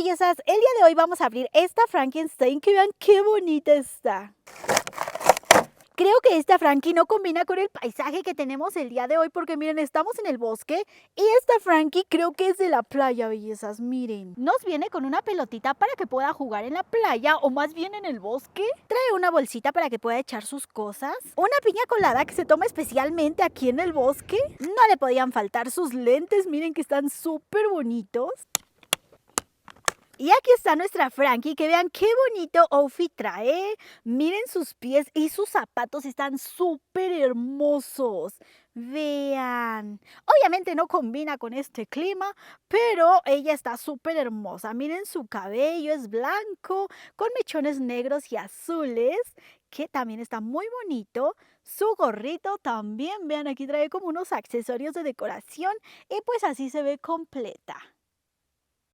bellezas, el día de hoy vamos a abrir esta Frankenstein, que vean qué bonita está. Creo que esta Frankie no combina con el paisaje que tenemos el día de hoy porque miren, estamos en el bosque y esta Frankie creo que es de la playa, bellezas, miren. Nos viene con una pelotita para que pueda jugar en la playa o más bien en el bosque. Trae una bolsita para que pueda echar sus cosas. Una piña colada que se toma especialmente aquí en el bosque. No le podían faltar sus lentes, miren que están súper bonitos. Y aquí está nuestra Frankie, que vean qué bonito outfit trae. Miren sus pies y sus zapatos están súper hermosos. Vean. Obviamente no combina con este clima, pero ella está súper hermosa. Miren su cabello, es blanco, con mechones negros y azules, que también está muy bonito. Su gorrito también, vean, aquí trae como unos accesorios de decoración y pues así se ve completa.